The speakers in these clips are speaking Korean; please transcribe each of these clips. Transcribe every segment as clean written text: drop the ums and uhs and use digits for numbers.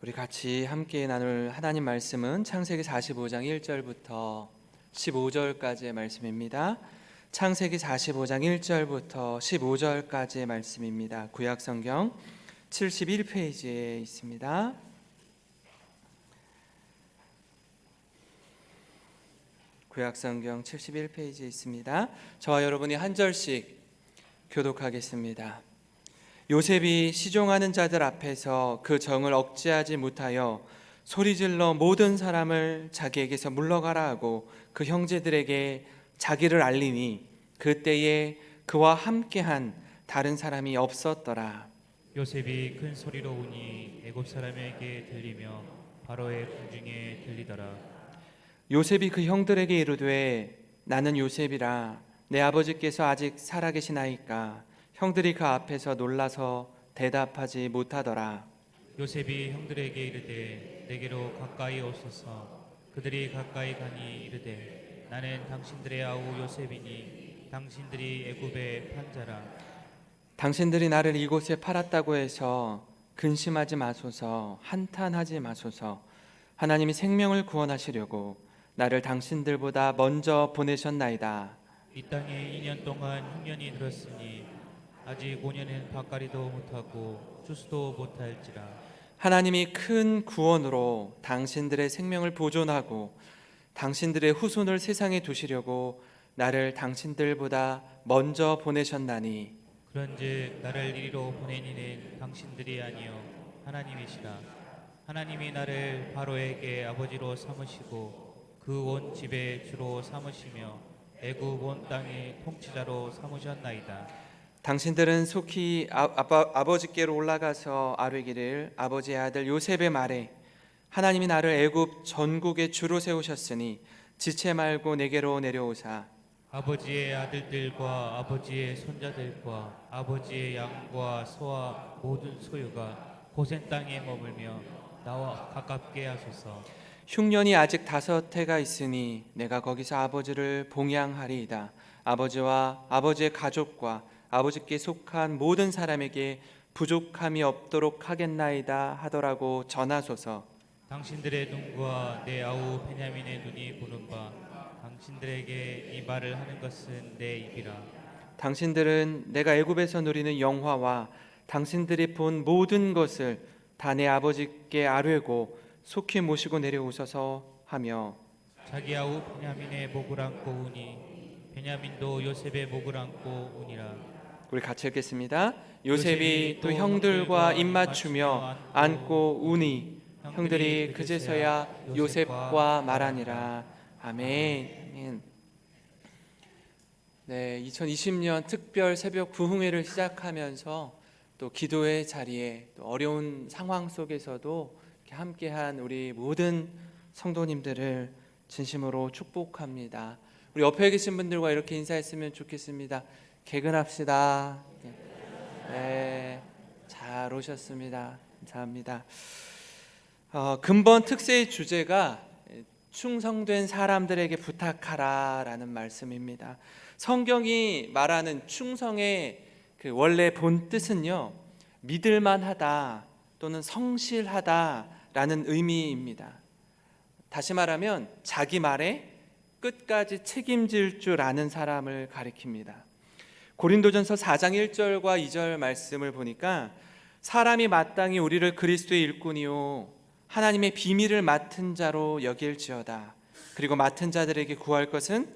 우리 같이 함께 나눌 하나님 말씀은 창세기 45장 1절부터 15절까지의 말씀입니다. 창세기 45장 1절부터 15절까지의 말씀입니다. 구약성경 71페이지에 있습니다. 구약성경 71페이지에 있습니다. 저와 여러분이 한 절씩 교독하겠습니다. 요셉이 시종하는 자들 앞에서 그 정을 억제하지 못하여 소리질러 모든 사람을 자기에게서 물러가라 하고 그 형제들에게 자기를 알리니 그때에 그와 함께한 다른 사람이 없었더라. 요셉이 큰 소리로 우니 애굽 사람에게 들리며 바로의 궁중에 들리더라. 요셉이 그 형들에게 이르되 나는 요셉이라. 내 아버지께서 아직 살아계시나이까. 형들이 그 앞에서 놀라서 대답하지 못하더라. 요셉이 형들에게 이르되 내게로 가까이 오소서. 그들이 가까이 가니 이르되 나는 당신들의 아우 요셉이니 당신들이 애굽의 판자라. 당신들이 나를 이곳에 팔았다고 해서 근심하지 마소서. 한탄하지 마소서. 하나님이 생명을 구원하시려고 나를 당신들보다 먼저 보내셨나이다. 이 땅에 2년 동안 흉년이 들었으니 아직 5년은 밭갈이도 못하고 추수도 못할지라. 하나님이 큰 구원으로 당신들의 생명을 보존하고 당신들의 후손을 세상에 두시려고 나를 당신들보다 먼저 보내셨나니 그런즉 나를 이리로 보낸 이는 당신들이 아니요 하나님이시라. 하나님이 나를 바로에게 아버지로 삼으시고 그 온 집의 주로 삼으시며 애굽 온 땅의 통치자로 삼으셨나이다. 당신들은 속히 아버지께로 올라가서 아뢰기를 아버지의 아들 요셉의 말에 하나님이 나를 애굽 전국의 주로 세우셨으니 지체 말고 내게로 내려오사 아버지의 아들들과 아버지의 손자들과 아버지의 양과 소와 모든 소유가 고센 땅에 머물며 나와 가깝게 하소서. 흉년이 아직 5해가 있으니 내가 거기서 아버지를 봉양하리이다. 아버지와 아버지의 가족과 아버지께 속한 모든 사람에게 부족함이 없도록 하겠나이다 하더라고 전하소서. 당신들의 눈과 내 아우 베냐민의 눈이 보는 바 당신들에게 이 말을 하는 것은 내 입이라. 당신들은 내가 애굽에서 누리는 영화와 당신들이 본 모든 것을 다 내 아버지께 아뢰고 속히 모시고 내려오소서 하며 자기 아우 베냐민의 목을 안고 우니 베냐민도 요셉의 목을 안고 우니라. 우리 같이 읽겠습니다. 요셉이 또 형들과 입맞추며 안고 우니 형들이 그제서야 요셉과 말하니라. 아멘. 네, 2020년 특별 새벽 부흥회를 시작하면서 또 기도의 자리에 또 어려운 상황 속에서도 이렇게 함께한 우리 모든 성도님들을 진심으로 축복합니다. 우리 옆에 계신 분들과 이렇게 인사했으면 좋겠습니다. 개근합시다. 네, 잘 오셨습니다. 감사합니다. 근본 특세의 주제가 충성된 사람들에게 부탁하라라는 말씀입니다. 성경이 말하는 충성의 그 원래 본 뜻은요, 믿을만하다 또는 성실하다라는 의미입니다. 다시 말하면 자기 말에 끝까지 책임질 줄 아는 사람을 가리킵니다. 고린도전서 4장 1절과 2절 말씀을 보니까 사람이 마땅히 우리를 그리스도의 일꾼이요 하나님의 비밀을 맡은 자로 여길지어다. 그리고 맡은 자들에게 구할 것은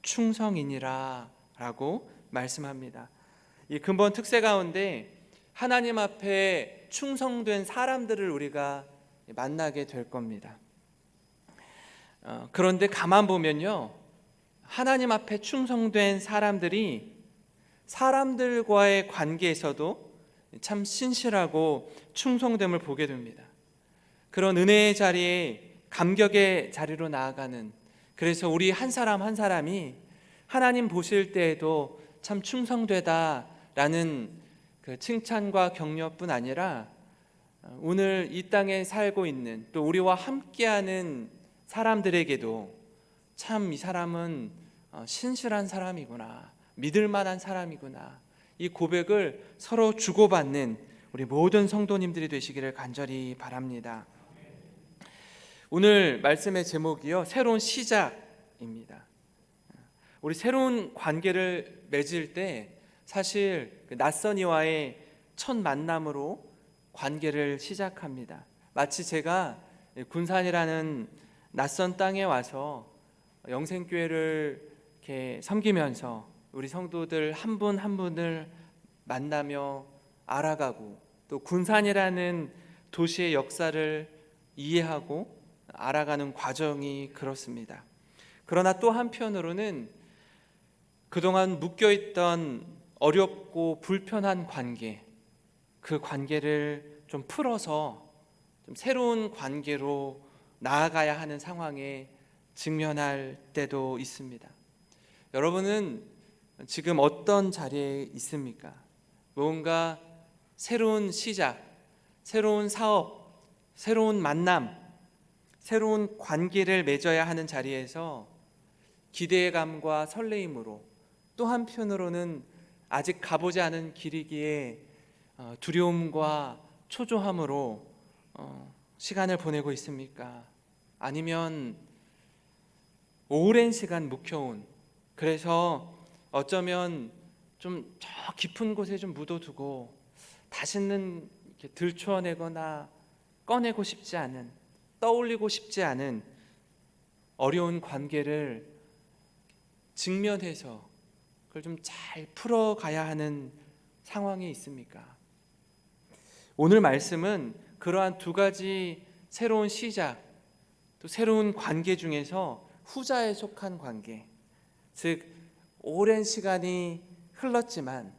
충성이니라 라고 말씀합니다. 이 근본 특세 가운데 하나님 앞에 충성된 사람들을 우리가 만나게 될 겁니다. 그런데 가만 보면요, 하나님 앞에 충성된 사람들이 사람들과의 관계에서도 참 신실하고 충성됨을 보게 됩니다. 그런 은혜의 자리에 감격의 자리로 나아가는, 그래서 우리 한 사람 한 사람이 하나님 보실 때에도 참 충성되다라는 그 칭찬과 격려뿐 아니라 오늘 이 땅에 살고 있는 또 우리와 함께하는 사람들에게도 참 이 사람은 신실한 사람이구나, 믿을 만한 사람이구나, 이 고백을 서로 주고받는 우리 모든 성도님들이 되시기를 간절히 바랍니다. 오늘 말씀의 제목이요, 새로운 시작입니다. 우리 새로운 관계를 맺을 때 사실 낯선 이와의 첫 만남으로 관계를 시작합니다. 마치 제가 군산이라는 낯선 땅에 와서 영생교회를 이렇게 섬기면서 우리 성도들 한 분 한 분을 만나며 알아가고, 또 군산이라는 도시의 역사를 이해하고 알아가는 과정이 그렇습니다. 그러나 또 한편으로는 그동안 묶여있던 어렵고 불편한 관계, 그 관계를 좀 풀어서 좀 새로운 관계로 나아가야 하는 상황에 직면할 때도 있습니다. 여러분은 지금 어떤 자리에 있습니까? 뭔가 새로운 시작, 새로운 사업, 새로운 만남, 새로운 관계를 맺어야 하는 자리에서 기대감과 설레임으로, 또 한편으로는 아직 가보지 않은 길이기에 두려움과 초조함으로 시간을 보내고 있습니까? 아니면 오랜 시간 묵혀온, 그래서 어쩌면 좀 저 깊은 곳에 좀 묻어두고 다시는 이렇게 들추어내거나 꺼내고 싶지 않은, 떠올리고 싶지 않은 어려운 관계를 직면해서 그걸 좀 잘 풀어가야 하는 상황에 있습니까? 오늘 말씀은 그러한 두 가지 새로운 시작, 또 새로운 관계 중에서 후자에 속한 관계, 즉 오랜 시간이 흘렀지만,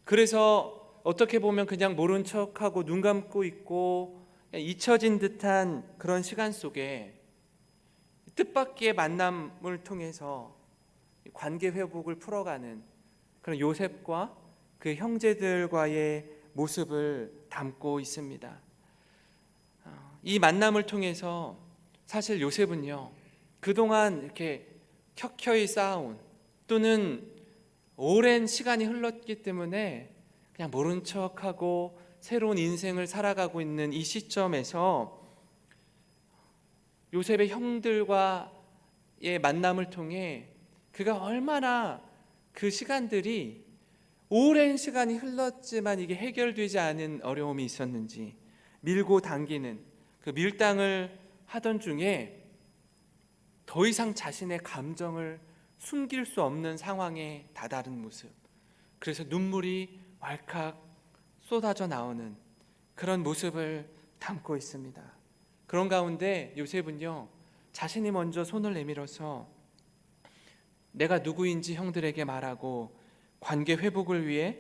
그래서 어떻게 보면 그냥 모른 척하고 눈 감고 있고 잊혀진 듯한 그런 시간 속에 뜻밖의 만남을 통해서 관계 회복을 풀어가는 그런 요셉과 그 형제들과의 모습을 담고 있습니다. 이 만남을 통해서 사실 요셉은요, 그동안 이렇게 켜켜이 쌓아온, 또는 오랜 시간이 흘렀기 때문에 그냥 모른 척하고 새로운 인생을 살아가고 있는 이 시점에서 요셉의 형들과의 만남을 통해 그가 얼마나 그 시간들이, 오랜 시간이 흘렀지만 이게 해결되지 않은 어려움이 있었는지, 밀고 당기는 그 밀당을 하던 중에 더 이상 자신의 감정을 숨길 수 없는 상황에 다다른 모습, 그래서 눈물이 왈칵 쏟아져 나오는 그런 모습을 담고 있습니다. 그런 가운데 요셉은요, 자신이 먼저 손을 내밀어서 내가 누구인지 형들에게 말하고 관계 회복을 위해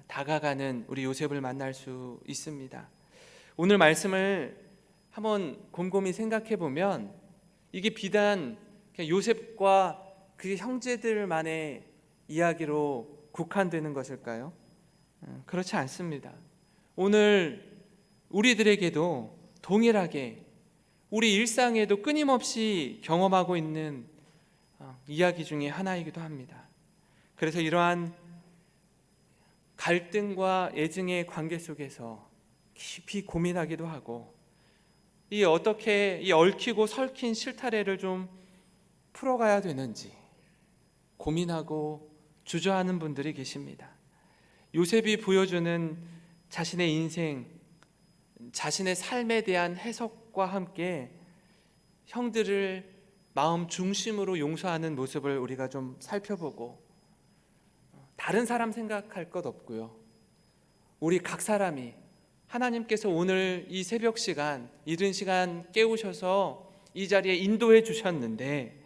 다가가는 우리 요셉을 만날 수 있습니다. 오늘 말씀을 한번 곰곰이 생각해 보면 이게 비단 요셉과 그 형제들만의 이야기로 국한되는 것일까요? 그렇지 않습니다. 오늘 우리들에게도 동일하게 우리 일상에도 끊임없이 경험하고 있는 이야기 중에 하나이기도 합니다. 그래서 이러한 갈등과 애증의 관계 속에서 깊이 고민하기도 하고, 이 어떻게 이 얽히고 설킨 실타래를 좀 풀어가야 되는지 고민하고 주저하는 분들이 계십니다. 요셉이 보여주는 자신의 인생, 자신의 삶에 대한 해석과 함께 형들을 마음 중심으로 용서하는 모습을 우리가 좀 살펴보고, 다른 사람 생각할 것 없고요, 우리 각 사람이 하나님께서 오늘 이 새벽 시간, 이른 시간 깨우셔서 이 자리에 인도해 주셨는데,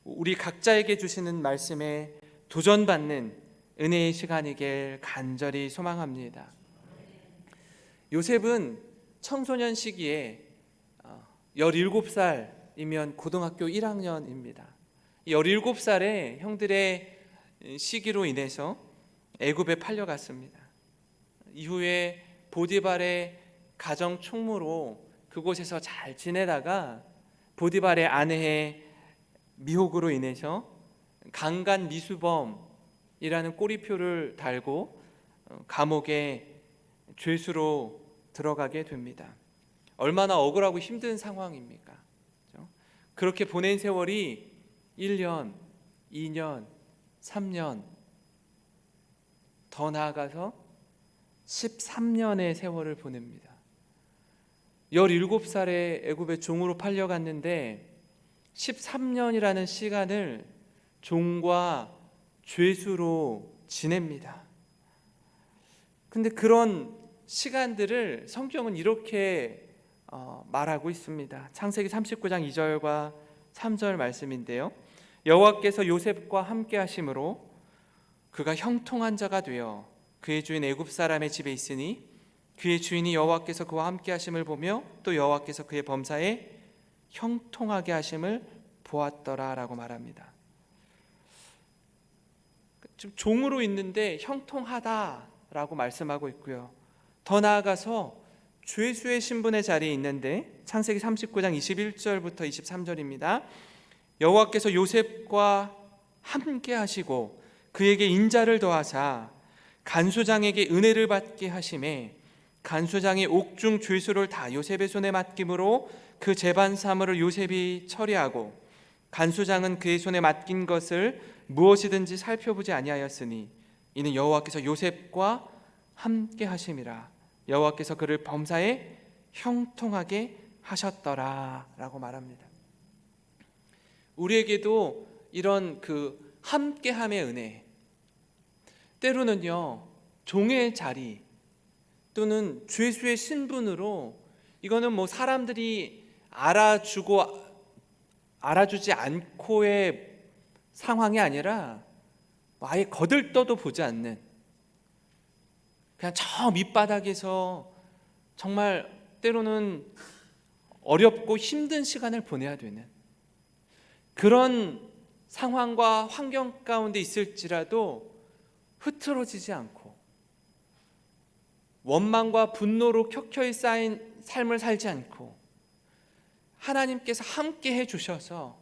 우리 각자에게 주시는 말씀에 도전받는 은혜의 시간이길 간절히 소망합니다. 요셉은 청소년 시기에 17살이면 고등학교 1학년입니다. 17살에 형들의 시기로 인해서 애굽에 팔려갔습니다. 이후에 보디발의 가정 총무로 그곳에서 잘 지내다가 보디발의 아내의 미혹으로 인해서 강간 미수범이라는 꼬리표를 달고 감옥에 죄수로 들어가게 됩니다. 얼마나 억울하고 힘든 상황입니까? 그렇죠? 그렇게 보낸 세월이 1년, 2년, 3년, 더 나아가서 13년의 세월을 보냅니다. 17살에 애굽의 종으로 팔려갔는데 13년이라는 시간을 종과 죄수로 지냅니다. 근데 그런 시간들을 성경은 이렇게 말하고 있습니다. 창세기 39장 2절과 3절 말씀인데요. 여호와께서 요셉과 함께 하심으로 그가 형통한 자가 되어 그의 주인 애굽 사람의 집에 있으니 그의 주인이 여호와께서 그와 함께 하심을 보며 또 여호와께서 그의 범사에 형통하게 하심을 보았더라라고 말합니다. 좀 종으로 있는데 형통하다라고 말씀하고 있고요. 더 나아가서 죄수의 신분의 자리에 있는데 창세기 39장 21절부터 23절입니다. 여호와께서 요셉과 함께 하시고 그에게 인자를 더하사 간수장에게 은혜를 받게 하심에 간수장이 옥중 죄수를 다 요셉의 손에 맡김으로 그 재반 사물을 요셉이 처리하고 간수장은 그의 손에 맡긴 것을 무엇이든지 살펴보지 아니하였으니 이는 여호와께서 요셉과 함께 하심이라. 여호와께서 그를 범사에 형통하게 하셨더라라고 말합니다. 우리에게도 이런 그 함께함의 은혜, 때로는요 종의 자리 또는 죄수의 신분으로, 이거는 뭐 사람들이 알아주지 않고의 상황이 아니라 아예 거들떠도 보지 않는, 그냥 저 밑바닥에서 정말 때로는 어렵고 힘든 시간을 보내야 되는 그런 상황과 환경 가운데 있을지라도 흐트러지지 않고 원망과 분노로 켜켜이 쌓인 삶을 살지 않고 하나님께서 함께 해주셔서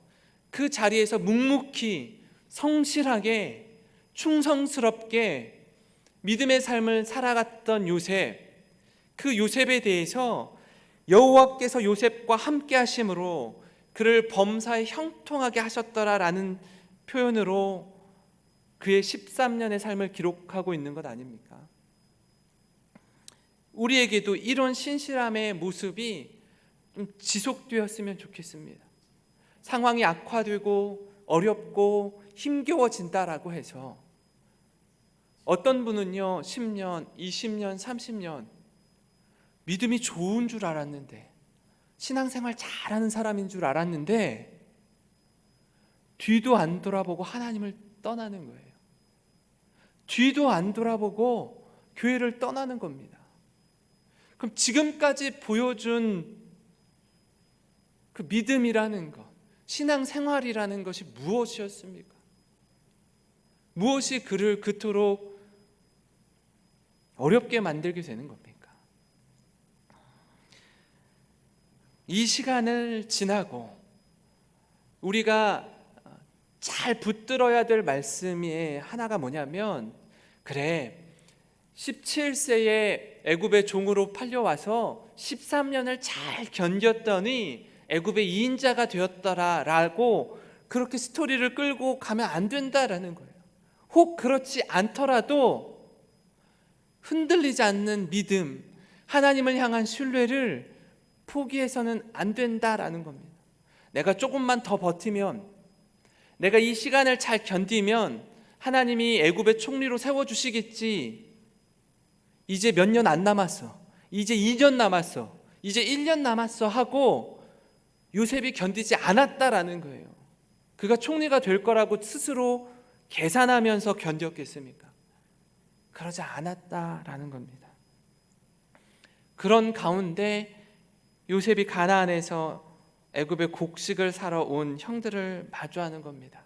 그 자리에서 묵묵히 성실하게 충성스럽게 믿음의 삶을 살아갔던 요셉, 그 요셉에 대해서 여호와께서 요셉과 함께 하심으로 그를 범사에 형통하게 하셨더라라는 표현으로 그의 13년의 삶을 기록하고 있는 것 아닙니까? 우리에게도 이런 신실함의 모습이 좀 지속되었으면 좋겠습니다. 상황이 악화되고 어렵고 힘겨워진다라고 해서 어떤 분은요 10년, 20년, 30년 믿음이 좋은 줄 알았는데, 신앙생활 잘하는 사람인 줄 알았는데 뒤도 안 돌아보고 하나님을 떠나는 거예요. 뒤도 안 돌아보고 교회를 떠나는 겁니다. 그럼 지금까지 보여준 그 믿음이라는 것, 신앙생활이라는 것이 무엇이었습니까? 무엇이 그를 그토록 어렵게 만들게 되는 겁니까? 이 시간을 지나고 우리가 잘 붙들어야 될 말씀이 하나가 뭐냐면, 그래 17세에 애굽의 종으로 팔려와서 13년을 잘 견뎠더니 애굽의 2인자가 되었더라라고 그렇게 스토리를 끌고 가면 안 된다라는 거예요. 혹 그렇지 않더라도 흔들리지 않는 믿음, 하나님을 향한 신뢰를 포기해서는 안 된다라는 겁니다. 내가 조금만 더 버티면, 내가 이 시간을 잘 견디면 하나님이 애굽의 총리로 세워주시겠지. 이제 몇 년 안 남았어, 이제 2년 남았어, 이제 1년 남았어 하고 요셉이 견디지 않았다라는 거예요. 그가 총리가 될 거라고 스스로 계산하면서 견뎠겠습니까? 그러지 않았다라는 겁니다. 그런 가운데 요셉이 가나안에서 애굽의 곡식을 사러 온 형들을 마주하는 겁니다.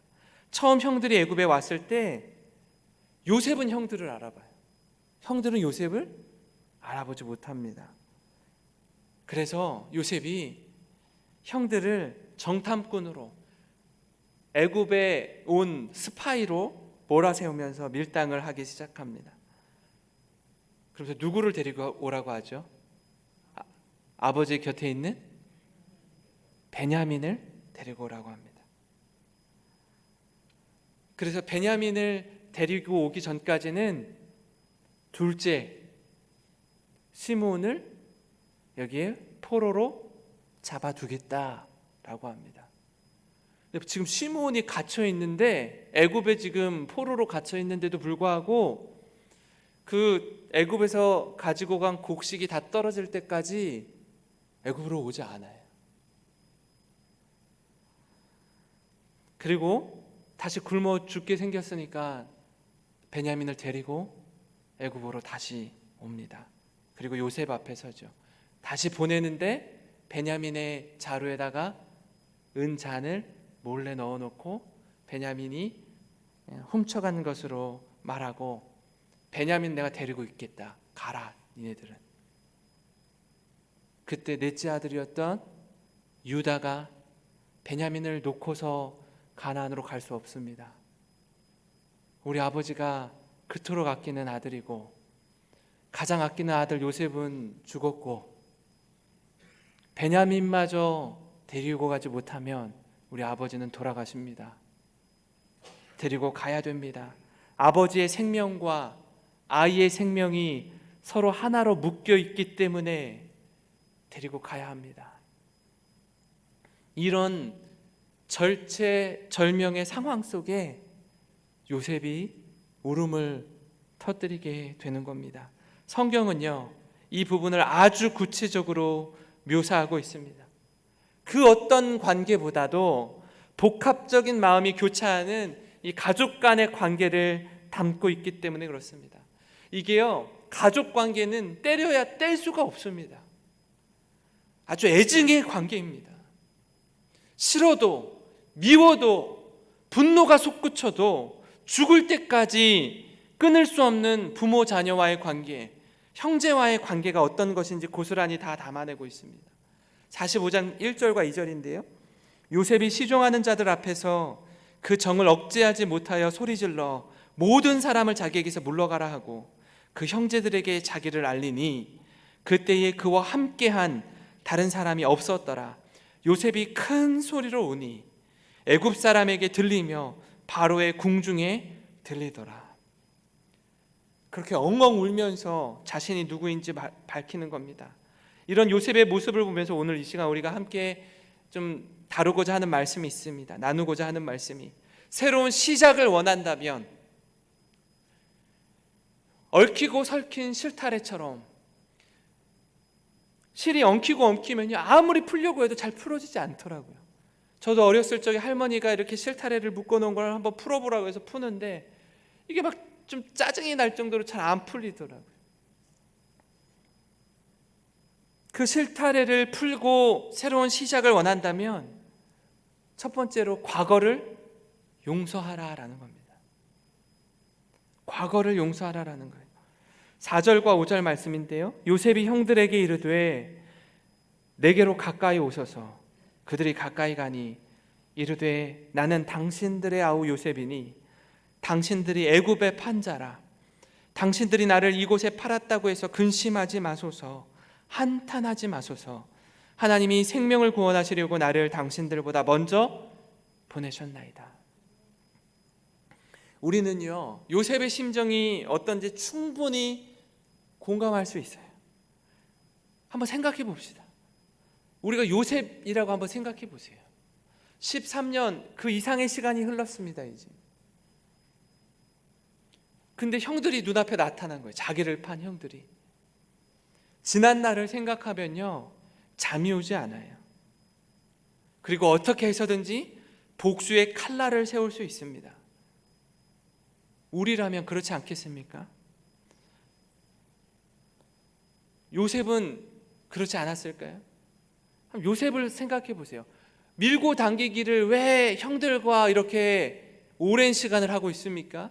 처음 형들이 애굽에 왔을 때 요셉은 형들을 알아봐요. 형들은 요셉을 알아보지 못합니다. 그래서 요셉이 형들을 정탐꾼으로, 애굽에 온 스파이로 몰아세우면서 밀당을 하기 시작합니다. 그래서 누구를 데리고 오라고 하죠? 아버지 곁에 있는 베냐민을 데리고 오라고 합니다. 그래서 베냐민을 데리고 오기 전까지는 둘째 시므온을 여기에 포로로 잡아두겠다라고 합니다. 지금 시므온이 갇혀 있는데, 애굽에 지금 포로로 갇혀 있는데도 불구하고 그 애굽에서 가지고 간 곡식이 다 떨어질 때까지 애굽으로 오지 않아요. 그리고 다시 굶어 죽게 생겼으니까 베냐민을 데리고 애굽으로 다시 옵니다. 그리고 요셉 앞에 서죠. 다시 보내는데 베냐민의 자루에다가 은잔을 몰래 넣어놓고 베냐민이 훔쳐간 것으로 말하고, 베냐민 내가 데리고 있겠다, 가라 니네들은. 그때 넷째 아들이었던 유다가 베냐민을 놓고서 가나안으로 갈 수 없습니다. 우리 아버지가 그토록 아끼는 아들이고, 가장 아끼는 아들 요셉은 죽었고, 베냐민마저 데리고 가지 못하면 우리 아버지는 돌아가십니다. 데리고 가야 됩니다. 아버지의 생명과 아이의 생명이 서로 하나로 묶여 있기 때문에 데리고 가야 합니다. 이런 절체절명의 상황 속에 요셉이 울음을 터뜨리게 되는 겁니다. 성경은요, 이 부분을 아주 구체적으로 묘사하고 있습니다. 그 어떤 관계보다도 복합적인 마음이 교차하는 이 가족 간의 관계를 담고 있기 때문에 그렇습니다. 이게요, 가족 관계는 때려야 뗄 수가 없습니다. 아주 애증의 관계입니다. 싫어도 미워도 분노가 솟구쳐도 죽을 때까지 끊을 수 없는 부모 자녀와의 관계, 형제와의 관계가 어떤 것인지 고스란히 다 담아내고 있습니다. 45장 1절과 2절인데요, 요셉이 시종하는 자들 앞에서 그 정을 억제하지 못하여 소리질러 모든 사람을 자기에게서 물러가라 하고 그 형제들에게 자기를 알리니 그때에 그와 함께한 다른 사람이 없었더라. 요셉이 큰 소리로 우니 애굽 사람에게 들리며 바로의 궁중에 들리더라. 그렇게 엉엉 울면서 자신이 누구인지 밝히는 겁니다. 이런 요셉의 모습을 보면서 오늘 이 시간 우리가 함께 좀 다루고자 하는 말씀이 있습니다. 나누고자 하는 말씀이, 새로운 시작을 원한다면 얽히고 설킨 실타래처럼 실이 엉키고 엉키면요, 아무리 풀려고 해도 잘 풀어지지 않더라고요. 저도 어렸을 적에 할머니가 이렇게 실타래를 묶어놓은 걸 한번 풀어보라고 해서 푸는데 이게 막 좀 짜증이 날 정도로 잘 안 풀리더라고요. 그 실타래를 풀고 새로운 시작을 원한다면 첫 번째로 과거를 용서하라라는 겁니다. 과거를 용서하라라는 거예요. 4절과 5절 말씀인데요, 요셉이 형들에게 이르되 내게로 가까이 오소서. 그들이 가까이 가니 이르되 나는 당신들의 아우 요셉이니 당신들이 애굽의 판자라. 당신들이 나를 이곳에 팔았다고 해서 근심하지 마소서, 한탄하지 마소서. 하나님이 생명을 구원하시려고 나를 당신들보다 먼저 보내셨나이다. 우리는요, 요셉의 심정이 어떤지 충분히 공감할 수 있어요. 한번 생각해 봅시다. 우리가 요셉이라고 한번 생각해 보세요. 13년 그 이상의 시간이 흘렀습니다. 이제 근데 형들이 눈앞에 나타난 거예요. 자기를 판 형들이. 지난 날을 생각하면요, 잠이 오지 않아요. 그리고 어떻게 해서든지 복수의 칼날을 세울 수 있습니다. 우리라면 그렇지 않겠습니까? 요셉은 그렇지 않았을까요? 요셉을 생각해 보세요. 밀고 당기기를 왜 형들과 이렇게 오랜 시간을 하고 있습니까?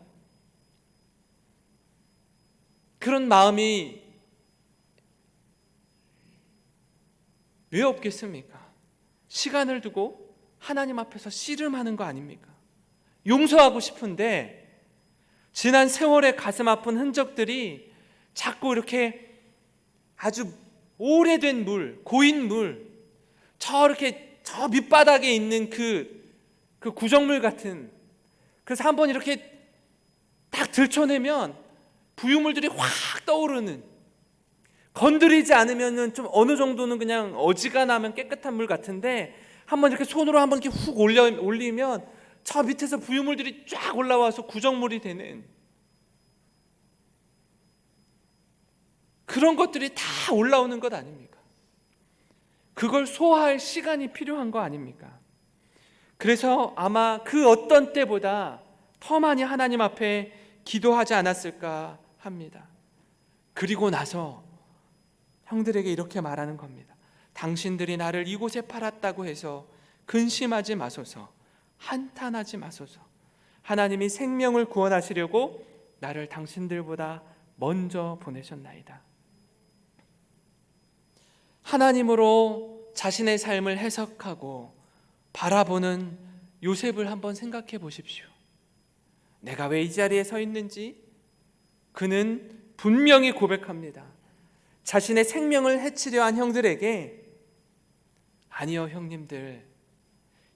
그런 마음이 왜 없겠습니까? 시간을 두고 하나님 앞에서 씨름하는 거 아닙니까? 용서하고 싶은데 지난 세월의 가슴 아픈 흔적들이 자꾸 이렇게 아주 오래된 물, 고인 물, 저렇게 저 밑바닥에 있는 그 구정물 같은, 그래서 한번 이렇게 딱 들춰내면 부유물들이 확 떠오르는, 건드리지 않으면은 좀 어느 정도는 그냥 어지간하면 깨끗한 물 같은데 한번 이렇게 손으로 한번 이렇게 훅 올리면 저 밑에서 부유물들이 쫙 올라와서 구정물이 되는 그런 것들이 다 올라오는 것 아닙니까? 그걸 소화할 시간이 필요한 거 아닙니까? 그래서 아마 그 어떤 때보다 더 많이 하나님 앞에 기도하지 않았을까 합니다. 그리고 나서 형들에게 이렇게 말하는 겁니다. 당신들이 나를 이곳에 팔았다고 해서 근심하지 마소서, 한탄하지 마소서. 하나님이 생명을 구원하시려고 나를 당신들보다 먼저 보내셨나이다. 하나님으로 자신의 삶을 해석하고 바라보는 요셉을 한번 생각해 보십시오. 내가 왜 이 자리에 서 있는지 그는 분명히 고백합니다. 자신의 생명을 해치려 한 형들에게, 아니요 형님들,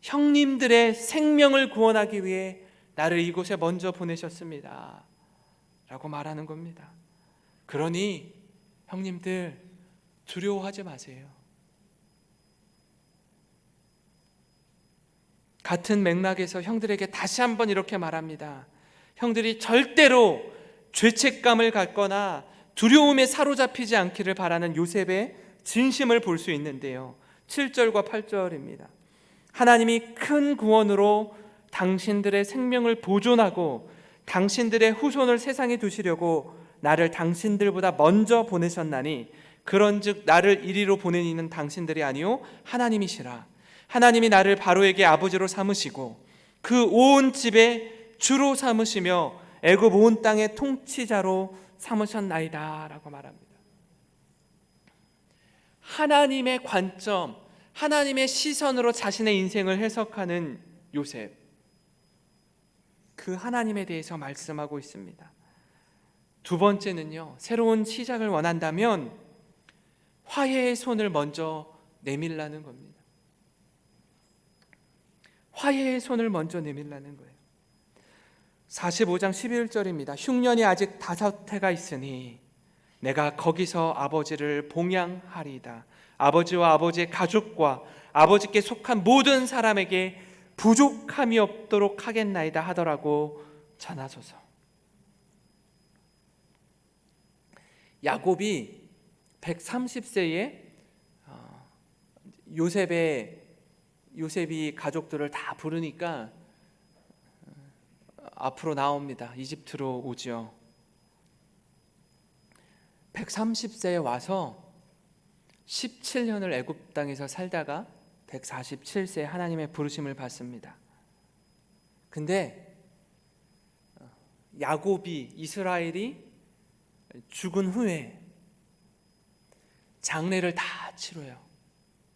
형님들의 생명을 구원하기 위해 나를 이곳에 먼저 보내셨습니다 라고 말하는 겁니다. 그러니 형님들 두려워하지 마세요. 같은 맥락에서 형들에게 다시 한번 이렇게 말합니다. 형들이 절대로 죄책감을 갖거나 두려움에 사로잡히지 않기를 바라는 요셉의 진심을 볼 수 있는데요. 7절과 8절입니다. 하나님이 큰 구원으로 당신들의 생명을 보존하고 당신들의 후손을 세상에 두시려고 나를 당신들보다 먼저 보내셨나니 그런즉 나를 이리로 보내니는 당신들이 아니요 하나님이시라. 하나님이 나를 바로에게 아버지로 삼으시고 그 온 집에 주로 삼으시며 애굽 온 땅의 통치자로 삼으셨나이다 라고 말합니다. 하나님의 관점, 하나님의 시선으로 자신의 인생을 해석하는 요셉, 그 하나님에 대해서 말씀하고 있습니다. 두 번째는요, 새로운 시작을 원한다면 화해의 손을 먼저 내밀라는 겁니다. 화해의 손을 먼저 내밀라는 거예요. 45장 11절입니다. 흉년이 아직 5해가 있으니 내가 거기서 아버지를 봉양하리이다. 아버지와 아버지의 가족과 아버지께 속한 모든 사람에게 부족함이 없도록 하겠나이다 하더라고 전하소서. 야곱이 130세에 요셉이 가족들을 다 부르니까 앞으로 나옵니다. 이집트로 오죠. 130세에 와서 17년을 애굽 땅에서 살다가 147세에 하나님의 부르심을 받습니다. 근데 야곱이, 이스라엘이 죽은 후에 장례를 다 치러요.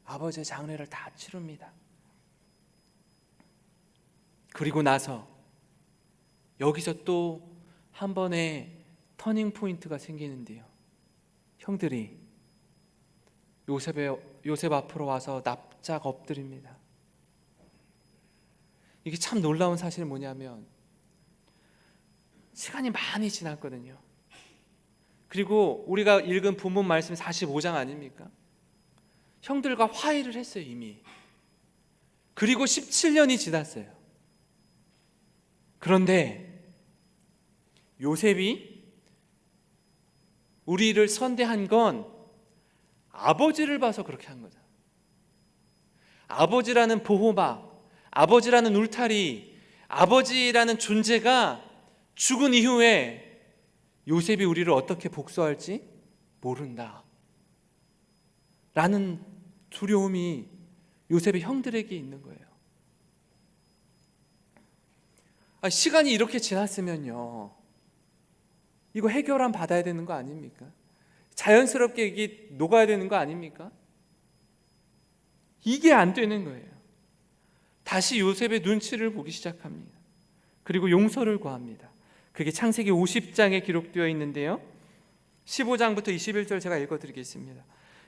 아버지의 장례를 다 치릅니다. 그리고 나서 여기서 또 한 번의 터닝 포인트가 생기는데요. 형들이 요셉 앞으로 와서 납작 엎드립니다. 이게 참 놀라운 사실이 뭐냐면 시간이 많이 지났거든요. 그리고 우리가 읽은 본문 말씀 45장 아닙니까? 형들과 화해를 했어요 이미. 그리고 17년이 지났어요. 그런데 요셉이 우리를 선대한 건 아버지를 봐서 그렇게 한 거죠. 아버지라는 보호막, 아버지라는 울타리, 아버지라는 존재가 죽은 이후에 요셉이 우리를 어떻게 복수할지 모른다 라는 두려움이 요셉의 형들에게 있는 거예요. 시간이 이렇게 지났으면요, 이거 해결함 받아야 되는 거 아닙니까? 자연스럽게 이게 녹아야 되는 거 아닙니까? 이게 안 되는 거예요. 다시 요셉의 눈치를 보기 시작합니다. 그리고 용서를 구합니다. 그게 창세기 50장에 기록되어 있는데요, 15장부터 21절 제가 읽어드리겠습니다.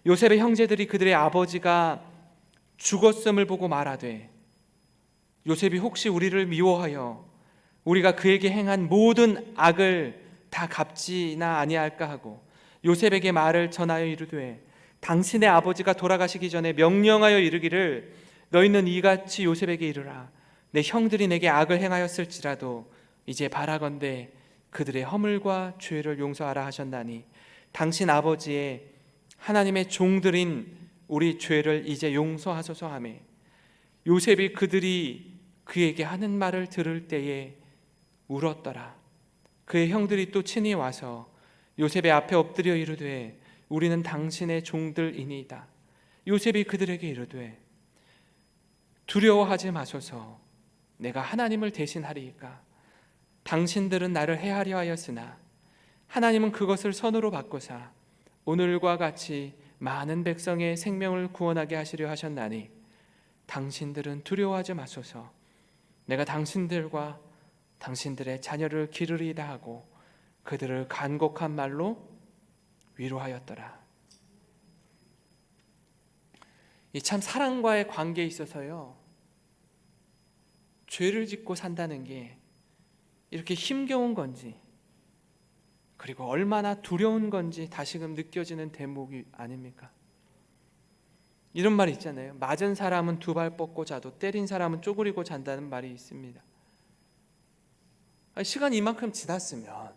요셉의 형제들이 그들의 아버지가 죽었음을 보고 말하되 요셉이 혹시 우리를 미워하여 우리가 그에게 행한 모든 악을 다 갚지나 아니할까 하고 요셉에게 말을 전하여 이르되 당신의 아버지가 돌아가시기 전에 명령하여 이르기를 너희는 이같이 요셉에게 이르라 내 형들이 내게 악을 행하였을지라도 이제 바라건대 그들의 허물과 죄를 용서하라 하셨나니 당신 아버지의 하나님의 종들인 우리 죄를 이제 용서하소서 하매 요셉이 그들이 그에게 하는 말을 들을 때에 울었더라. 그의 형들이 또 친히 와서 요셉의 앞에 엎드려 이르되 우리는 당신의 종들이니이다. 요셉이 그들에게 이르되 두려워하지 마소서 내가 하나님을 대신하리이까 당신들은 나를 해하려 하였으나 하나님은 그것을 선으로 바꾸사 오늘과 같이 많은 백성의 생명을 구원하게 하시려 하셨나니 당신들은 두려워하지 마소서 내가 당신들과 당신들의 자녀를 기르리이다 하고 그들을 간곡한 말로 위로하였더라. 이 참 사랑과의 관계에 있어서요, 죄를 짓고 산다는 게 이렇게 힘겨운 건지 그리고 얼마나 두려운 건지 다시금 느껴지는 대목이 아닙니까? 이런 말이 있잖아요. 맞은 사람은 두 발 뻗고 자도 때린 사람은 쪼그리고 잔다는 말이 있습니다. 시간이 이만큼 지났으면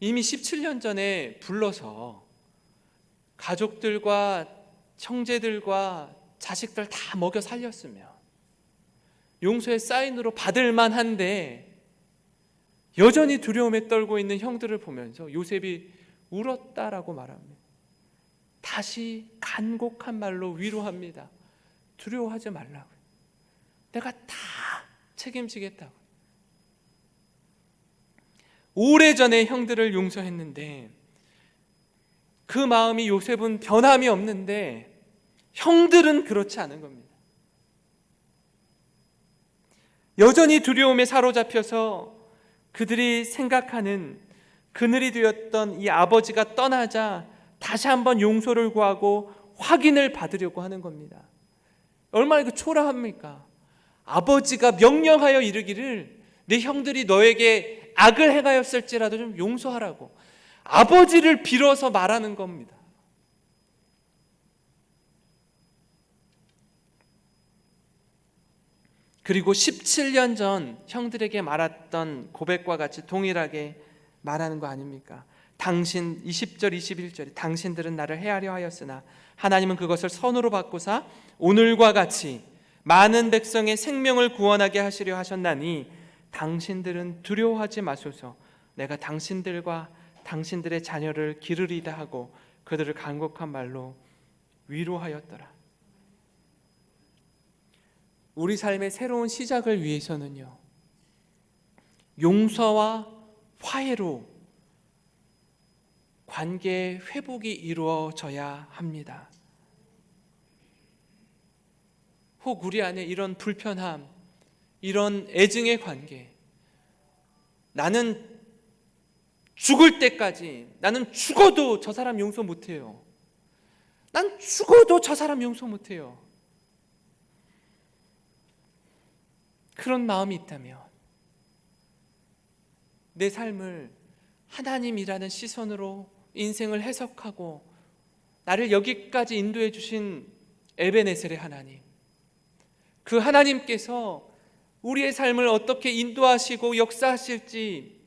이미 17년 전에 불러서 가족들과 형제들과 자식들 다 먹여 살렸으면 용서의 사인으로 받을 만한데 여전히 두려움에 떨고 있는 형들을 보면서 요셉이 울었다라고 말합니다. 다시 간곡한 말로 위로합니다. 두려워하지 말라고요. 내가 다 책임지겠다고. 오래전에 형들을 용서했는데 그 마음이 요셉은 변함이 없는데 형들은 그렇지 않은 겁니다. 여전히 두려움에 사로잡혀서 그들이 생각하는 그늘이 되었던 이 아버지가 떠나자 다시 한번 용서를 구하고 확인을 받으려고 하는 겁니다. 얼마나 그 초라합니까? 아버지가 명령하여 이르기를 내 형들이 너에게 악을 행하였을지라도 좀 용서하라고 아버지를 빌어서 말하는 겁니다. 그리고 17년 전 형들에게 말했던 고백과 같이 동일하게 말하는 거 아닙니까? 당신 20절 21절이 당신들은 나를 해하려 하였으나 하나님은 그것을 선으로 바꾸사 오늘과 같이 많은 백성의 생명을 구원하게 하시려 하셨나니 당신들은 두려워하지 마소서 내가 당신들과 당신들의 자녀를 기르리다 하고 그들을 간곡한 말로 위로하였더라. 우리 삶의 새로운 시작을 위해서는요, 용서와 화해로 관계의 회복이 이루어져야 합니다. 혹 우리 안에 이런 불편함, 이런 애증의 관계, 나는 죽을 때까지, 나는 죽어도 저 사람 용서 못해요. 난 죽어도 저 사람 용서 못해요. 그런 마음이 있다면 내 삶을 하나님이라는 시선으로 인생을 해석하고 나를 여기까지 인도해 주신 에베네셀의 하나님, 그 하나님께서 우리의 삶을 어떻게 인도하시고 역사하실지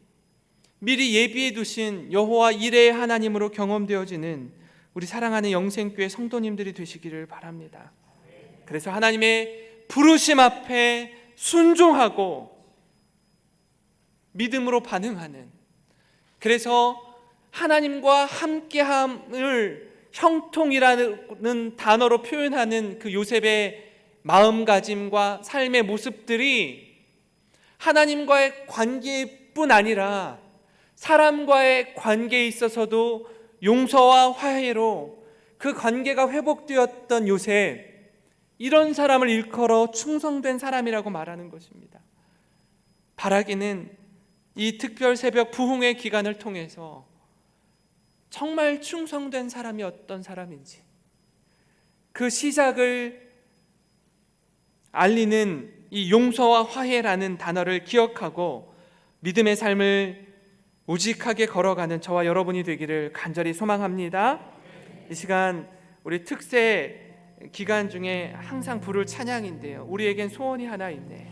미리 예비해 두신 여호와 이레의 하나님으로 경험되어지는 우리 사랑하는 영생교회 성도님들이 되시기를 바랍니다. 그래서 하나님의 부르심 앞에 순종하고 믿음으로 반응하는, 그래서 하나님과 함께함을 형통이라는 단어로 표현하는 그 요셉의 마음가짐과 삶의 모습들이 하나님과의 관계뿐 아니라 사람과의 관계에 있어서도 용서와 화해로 그 관계가 회복되었던 요셉, 이런 사람을 일컬어 충성된 사람이라고 말하는 것입니다. 바라기는 이 특별 새벽 부흥의 기간을 통해서 정말 충성된 사람이 어떤 사람인지, 그 시작을 알리는 이 용서와 화해라는 단어를 기억하고 믿음의 삶을 우직하게 걸어가는 저와 여러분이 되기를 간절히 소망합니다. 이 시간 우리 특세 기간 중에 항상 부를 찬양인데요, 우리에겐 소원이 하나 있네.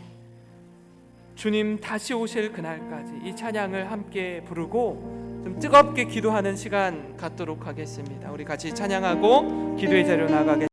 주님 다시 오실 그날까지 이 찬양을 함께 부르고 좀 뜨겁게 기도하는 시간 갖도록 하겠습니다. 우리 같이 찬양하고 기도의 자리로 나가겠습니다.